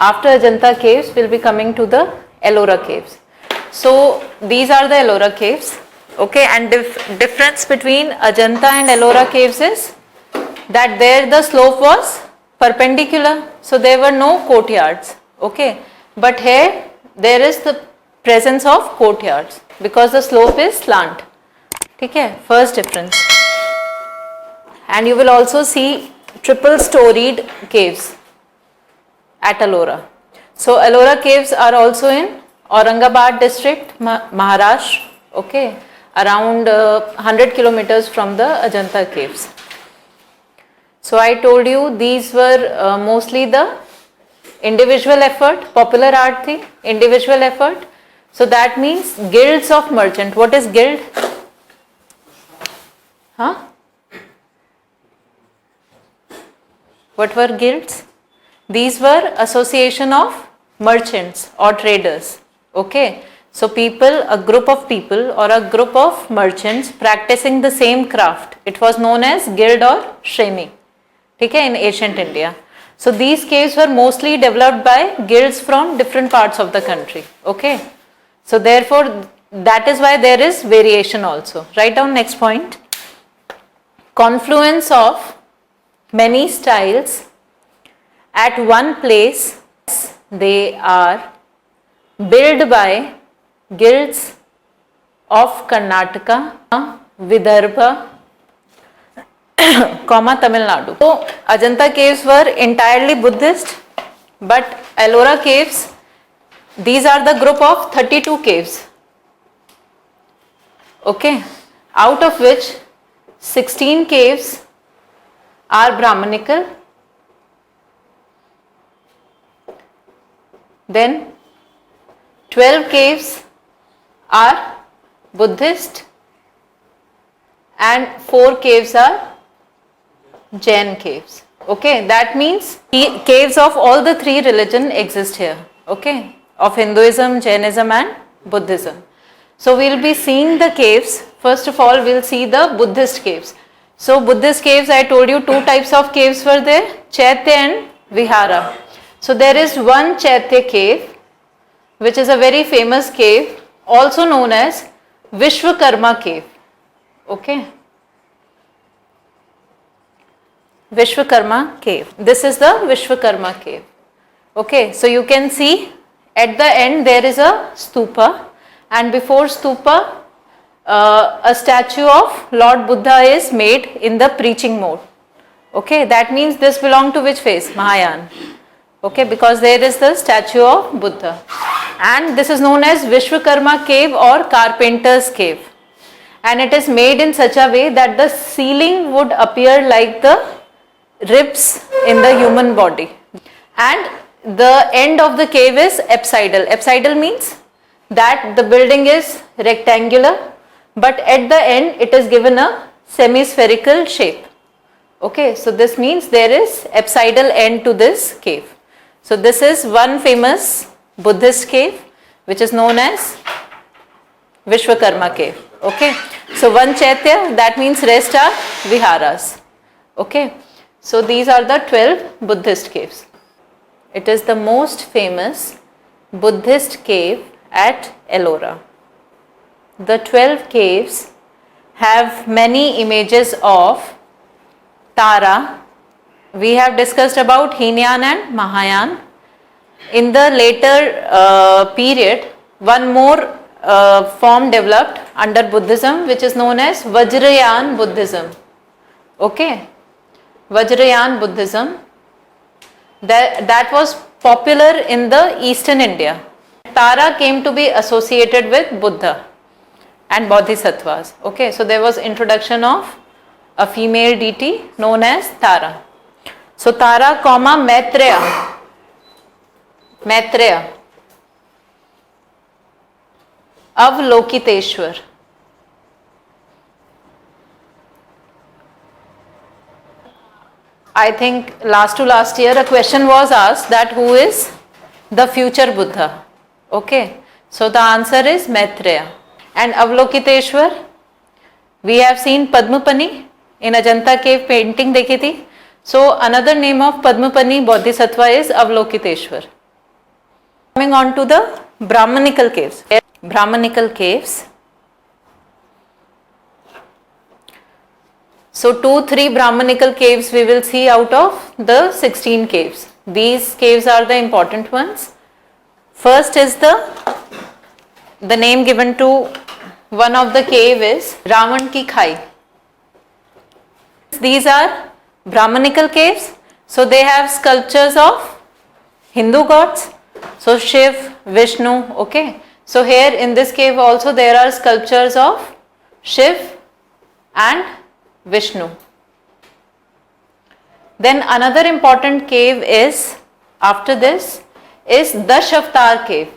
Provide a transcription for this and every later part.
After Ajanta caves, we'll be coming to the Ellora caves. So these are the Ellora caves. Okay, and difference between Ajanta and Ellora caves is that there the slope was perpendicular, so there were no courtyards. Okay, but here there is the presence of courtyards because the slope is slant. Okay, first difference. And you will also see triple storied caves at Ellora. So Ellora caves are also in Aurangabad district, Maharashtra. Okay, around 100 kilometers from the Ajanta caves. So I told you these were mostly the individual effort, popular art thing, individual effort. So that means guilds of merchant. What is guild? Huh? What were guilds? These were association of merchants or traders. Okay. So people, a group of people or a group of merchants practicing the same craft. It was known as guild or shremi. Okay, in ancient India. So these caves were mostly developed by guilds from different parts of the country. Okay. So therefore, that is why there is variation also. Write down next point. Confluence of many styles at one place. They are built by guilds of Karnataka, Vidarbha, Tamil Nadu. So Ajanta caves were entirely Buddhist, but Ellora caves, these are the group of 32 caves. Okay, out of which 16 caves are Brahmanical, then 12 caves are Buddhist and 4 caves are Jain caves. Okay, that means caves of all the 3 religions exist here. Okay, of Hinduism, Jainism and Buddhism. So we will be seeing the caves. First of all, we will see the Buddhist caves. So Buddhist caves, I told you 2 types of caves were there, Chaitya and Vihara. So there is one Chaitya cave, which is a very famous cave, also known as Vishwakarma cave. Okay. Vishwakarma cave. This is the Vishwakarma cave. Okay, so you can see at the end there is a stupa, and before stupa a statue of Lord Buddha is made in the preaching mode. Okay, that means this belongs to which phase? Mahayana. Okay, because there is the statue of Buddha. And this is known as Vishwakarma cave or carpenter's cave. And it is made in such a way that the ceiling would appear like the ribs in the human body. And the end of the cave is apsidal. Apsidal means that the building is rectangular, but at the end it is given a semi-spherical shape. Okay, so this means there is apsidal end to this cave. So this is one famous Buddhist cave which is known as Vishwakarma cave. Okay, so one Chaitya, that means rest are Viharas. Okay, so these are the 12 Buddhist caves. It is the most famous Buddhist cave at Ellora. The 12 caves have many images of Tara. We have discussed about Hinayan and Mahayan. In the later period, one more form developed under Buddhism which is known as Vajrayana Buddhism. Okay, Vajrayana Buddhism, that was popular in the Eastern India. Tara came to be associated with Buddha and Bodhisattvas. Okay, so there was introduction of a female deity known as Tara. So Tara, Maitreya. Maitreya. Avlokiteshwar. I think last to last year a question was asked that who is the future Buddha. Okay, so the answer is Maitreya. And Avlokiteshwar, we have seen Padmapani in Ajanta cave painting dekhi thi. So another name of Padmapani Bodhisattva is Avlokiteshwar. Coming on to the Brahmanical caves. Brahmanical caves. So 2-3 Brahmanical caves we will see out of the 16 caves. These caves are the important ones. First is the name given to one of the cave is Ravan Ki Khai. These are Brahmanical caves. So they have sculptures of Hindu gods. So Shiv, Vishnu, okay. So here in this cave also there are sculptures of Shiv and Vishnu. Then another important cave is, after this, is Dashavatar cave.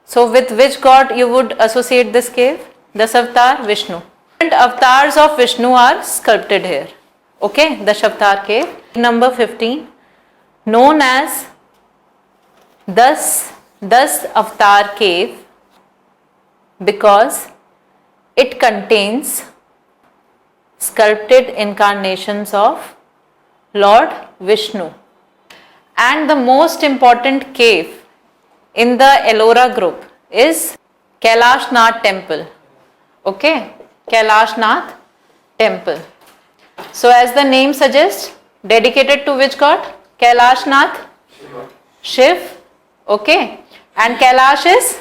So with which god you would associate this cave? Dashavatar, Vishnu. Different avatars of Vishnu are sculpted here. Okay, Dashavatar cave. Number 15, known as Das Avatar cave because it contains sculpted incarnations of Lord Vishnu. And the most important cave in the Ellora group is Kailash Nath temple. Okay, Kailash Nath temple. So as the name suggests, dedicated to which god? Kailash Nath? Shiv. Okay. And Kailash is?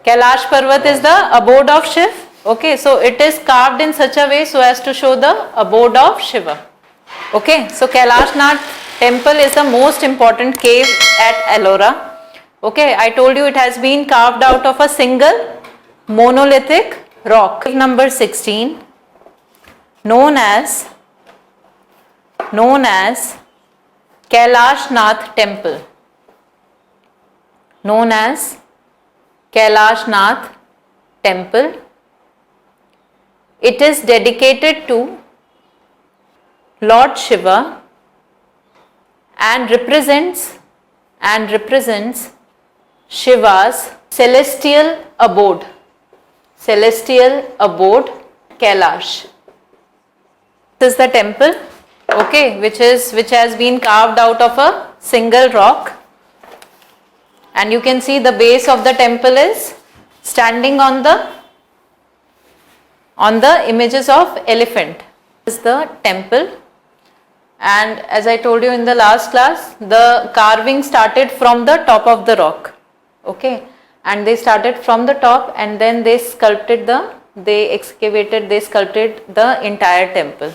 Kailash Parvat is the abode of Shiv. Okay. So it is carved in such a way so as to show the abode of Shiva. Okay. So Kailash Nath temple is the most important cave at Ellora. Okay. I told you it has been carved out of a single monolithic rock. Number 16, known as Kailash Nath temple. Known as Kailash Nath temple. It is dedicated to Lord Shiva and represents Shiva's celestial abode. Celestial abode, Kailash. This is the temple, okay, which has been carved out of a single rock, and you can see the base of the temple is standing on the images of elephant. This is the temple, and as I told you in the last class, the carving started from the top of the rock, okay, and they started from the top and then they sculpted they sculpted the entire temple.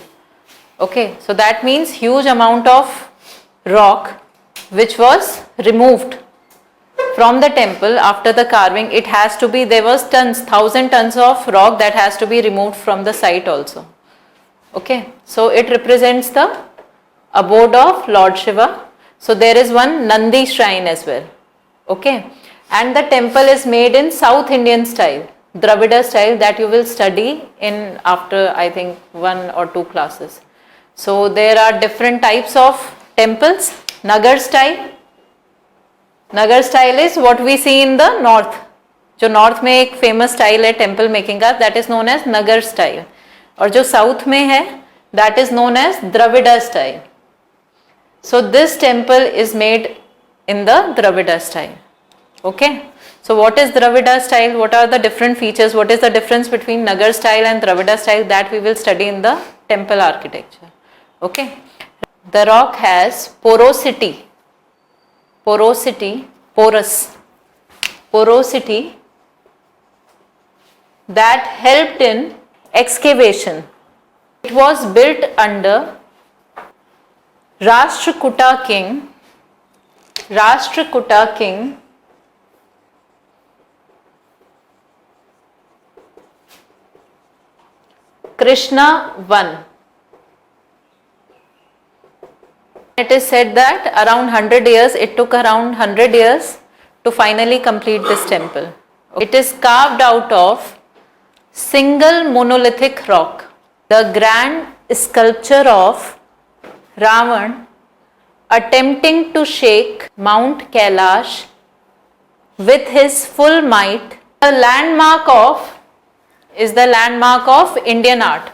Okay, so that means huge amount of rock which was removed from the temple after the carving. It has to be, there was 1,000 tons of rock that has to be removed from the site also. Okay, so it represents the abode of Lord Shiva. So there is one Nandi shrine as well. Okay, and the temple is made in South Indian style, Dravida style, that you will study in after I think 1 or 2 classes. So there are different types of temples. Nagar style. Nagar style is what we see in the north. जो north में एक famous style है temple making का, that is known as Nagar style, और जो south में है that is known as Dravida style. So this temple is made in the Dravida style. Okay, so what is Dravida style? What are the different features? What is the difference between Nagar style and Dravida style? That we will study in the temple architecture. Okay, the rock has porosity, porosity that helped in excavation. It was built under Rashtrakuta king Krishna I. It is said that around 100 years, it took around 100 years to finally complete this temple. It is carved out of single monolithic rock. The grand sculpture of Ravan attempting to shake Mount Kailash with his full might is the landmark of Indian art.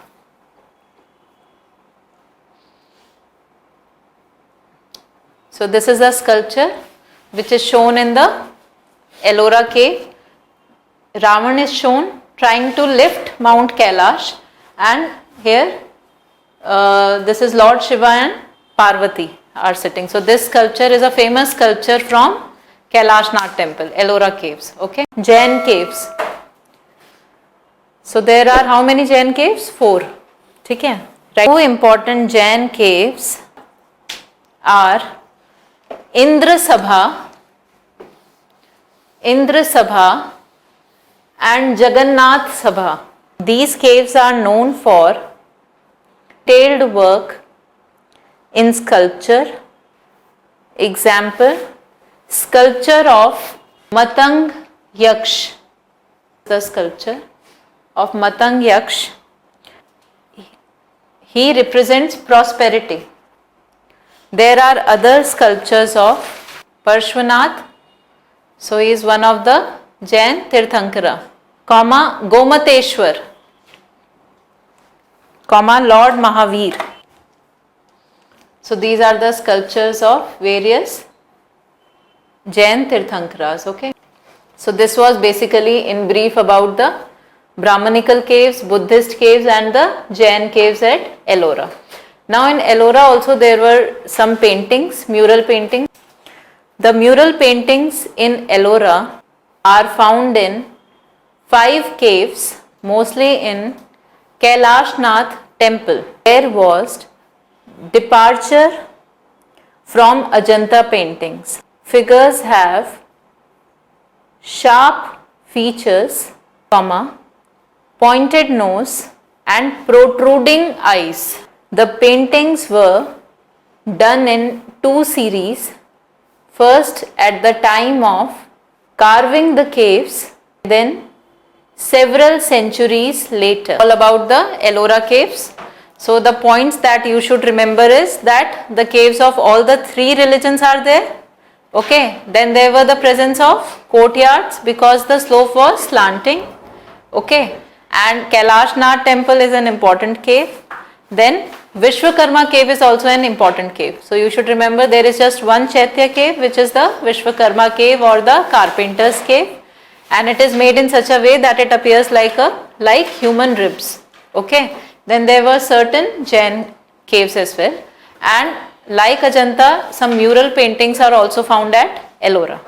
So this is a sculpture which is shown in the Ellora cave. Ravan is shown trying to lift Mount Kailash, and here this is Lord Shiva and Parvati are sitting. So this sculpture is a famous sculpture from Kailash Nath temple, Ellora caves. Okay, Jain caves. So there are how many Jain caves? 4. ठीक है. Right. 2 important Jain caves are Indra Sabha and Jagannath Sabha. These caves are known for detailed work in sculpture. Example, sculpture of Matang Yaksh. The sculpture of Matang Yaksh. He represents prosperity. There are other sculptures of Parshvanath. So he is one of the Jain Tirthankara. Gomateshwar, Lord Mahavir. So these are the sculptures of various Jain Tirthankaras. Okay. So this was basically in brief about the Brahmanical caves, Buddhist caves and the Jain caves at Ellora. Now in Ellora also there were some paintings, mural paintings. The mural paintings in Ellora are found in 5 caves, mostly in Kailash Nath temple. There was departure from Ajanta paintings. Figures have sharp features, pointed nose and protruding eyes. The paintings were done in 2 series. First at the time of carving the caves, then several centuries later. All about the Ellora caves. So the points that you should remember is that the caves of all the 3 religions are there. Okay, then there were the presence of courtyards because the slope was slanting. Okay, and Kailash Nath temple is an important cave. Then Vishwakarma cave is also an important cave. So you should remember there is just one Chaitya cave, which is the Vishwakarma cave or the carpenter's cave, and it is made in such a way that it appears like human ribs. Okay. Then there were certain Jain caves as well, and like Ajanta, some mural paintings are also found at Ellora.